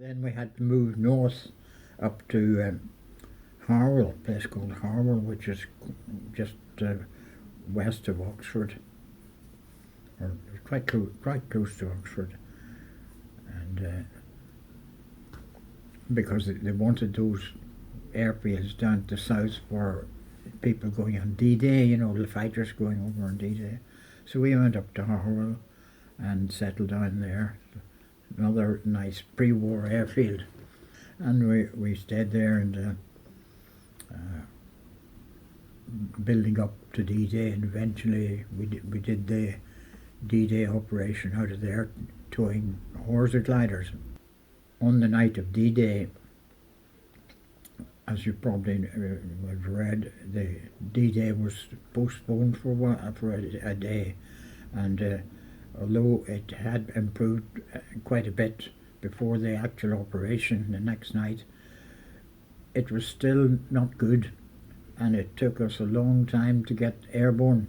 Then we had to move north up to Harwell, a place called Harwell, which is just west of Oxford, or quite close to Oxford, and because they wanted those airfields down to the south for people going on D-Day, you know, the fighters going over on D-Day. So we went up to Harwell and settled down there. Another nice pre-war airfield, and we stayed there and building up to D-Day, and eventually we did the D-Day operation out of there, towing howitzer gliders. On the night of D-Day, as you probably have read, the D-Day was postponed for a day, and although it had improved quite a bit before the actual operation the next night, it was still not good, and it took us a long time to get airborne.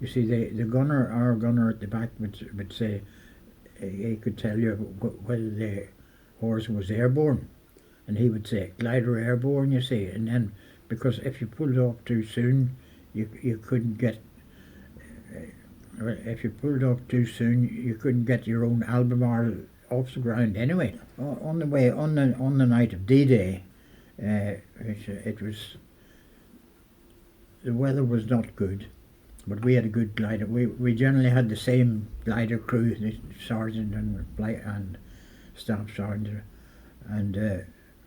You see, our gunner at the back would say he could tell you whether the horse was airborne, and he would say glider airborne, you see, and then because if you pulled off too soon, you couldn't get. If you pulled off too soon, you couldn't get your own Albemarle off the ground anyway. On the night of D-Day, it was, the weather was not good, but we had a good glider. We generally had the same glider crew, the sergeant and staff sergeant, and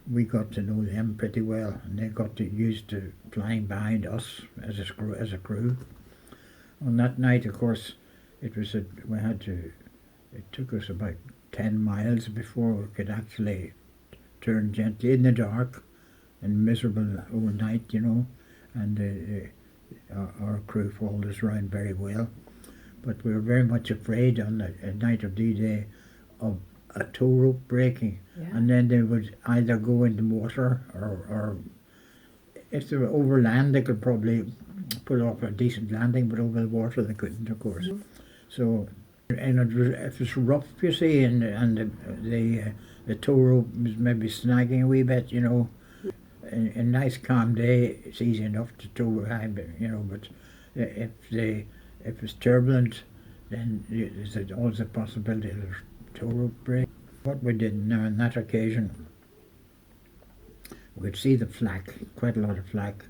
we got to know them pretty well, and they got used to flying behind us as a crew. On that night, of course, it took us about 10 miles before we could actually turn gently in the dark and miserable overnight, you know, and our crew followed us around very well. But we were very much afraid on the night of D-Day of a tow rope breaking, and then they would either go into water or if they were over land, they could probably pull off a decent landing, but over the water they couldn't, of course. So, and it was rough, you see, and the tow rope was maybe snagging a wee bit, you know. A nice calm day, it's easy enough to tow behind, you know, but if it's turbulent, then there's always a possibility of a tow rope break. What we did now on that occasion, we could see the flak, quite a lot of flak.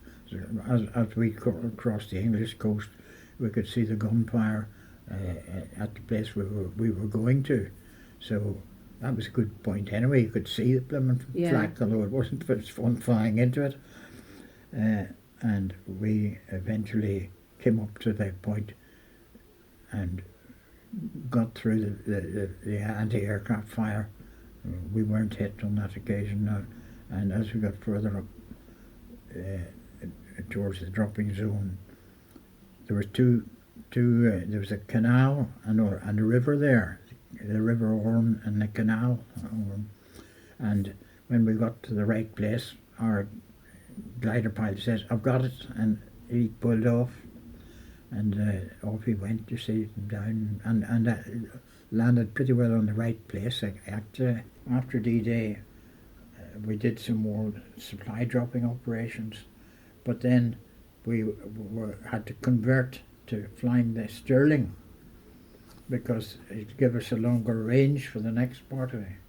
As we crossed the English coast, we could see the gunfire at the place we were going to. So that was a good point anyway. You could see the blooming flak, although it wasn't fun flying into it. And we eventually came up to that point and got through the anti-aircraft fire. We weren't hit on that occasion now. And as we got further up towards the dropping zone, there was there was a canal and a river there, the River Orme and the canal. And when we got to the right place, our glider pilot says, "I've got it," and he pulled off, and off he went, you see, down, and landed pretty well on the right place. Actually, after D-Day, we did some more supply dropping operations, but then we had to convert to flying the Stirling because it gave us a longer range for the next part of it.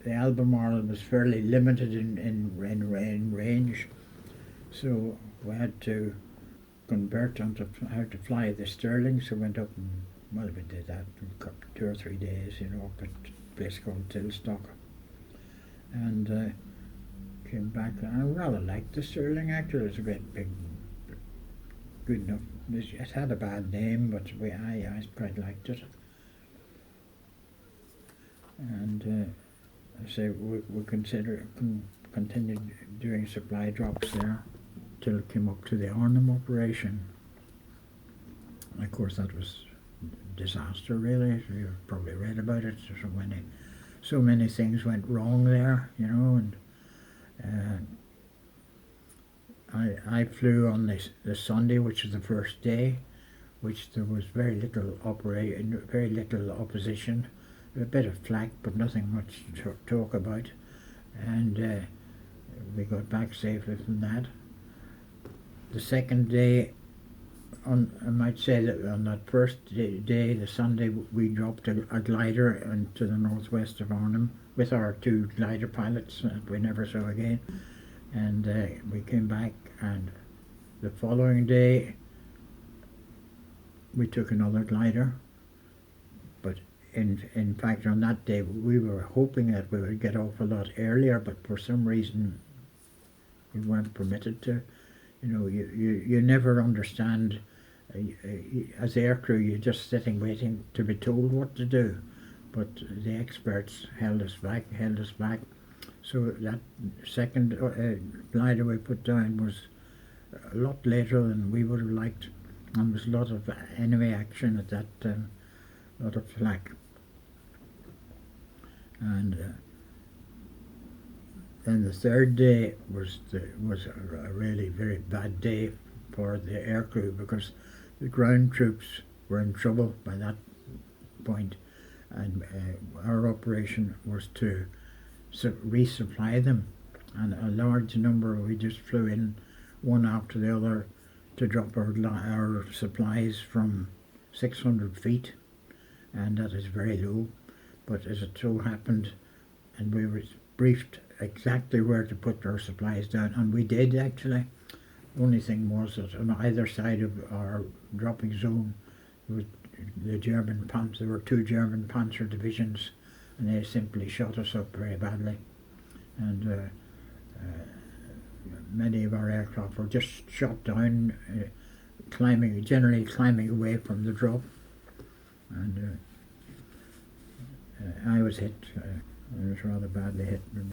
The Albemarle was fairly limited in range, so we had to convert onto how to fly the Stirling. So we went up and, well, we did that for 2 or 3 days, you know, up at a place called Tilstock, and came back. I rather liked the Stirling actually. It was a great big, good enough. It had a bad name, but I quite liked it. And I say we continued doing supply drops there till it came up to the Arnhem operation. And of course that was a disaster really. You've probably read about it. So many things went wrong there, you know, and I flew on the Sunday, which was the first day, which there was very little opposition, a bit of flak, but nothing much to talk about. and we got back safely from that. The second day, I might say that on that first day, the Sunday, we dropped a glider into the northwest of Arnhem with our two glider pilots that we never saw again. And we came back, and the following day we took another glider. But in fact, on that day we were hoping that we would get off a lot earlier, but for some reason we weren't permitted to. You know, you never understand. As aircrew, you're just sitting waiting to be told what to do, but the experts held us back. So that second glider we put down was a lot later than we would have liked, and there was a lot of enemy action at that time, a lot of flak. And then the third day was a really very bad day for the aircrew, because the ground troops were in trouble by that point, and our operation was to resupply them, and a large number, we just flew in one after the other to drop our supplies from 600 feet, and that is very low. But as it so happened, and we were briefed exactly where to put our supplies down, and we did actually. The only thing was that on either side of our dropping zone was the German panzer. There were two German panzer divisions, and they simply shot us up very badly. And many of our aircraft were just shot down, generally climbing away from the drop. And I was hit. I was rather badly hit in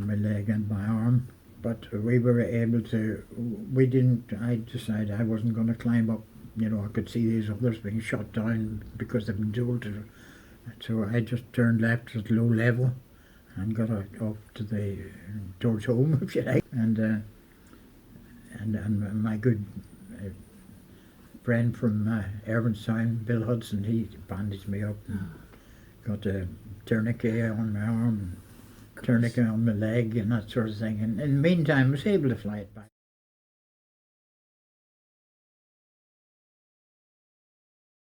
my leg and my arm. But we were able to, I decided I wasn't going to climb up. You know, I could see these others being shot down because they've been told to. So I just turned left at low level and got off to towards home, if you like. And my good friend from Irvinstown, Bill Hudson, he bandaged me up and got a tourniquet on my arm, and tourniquet on my leg, and that sort of thing. And in the meantime, I was able to fly it back.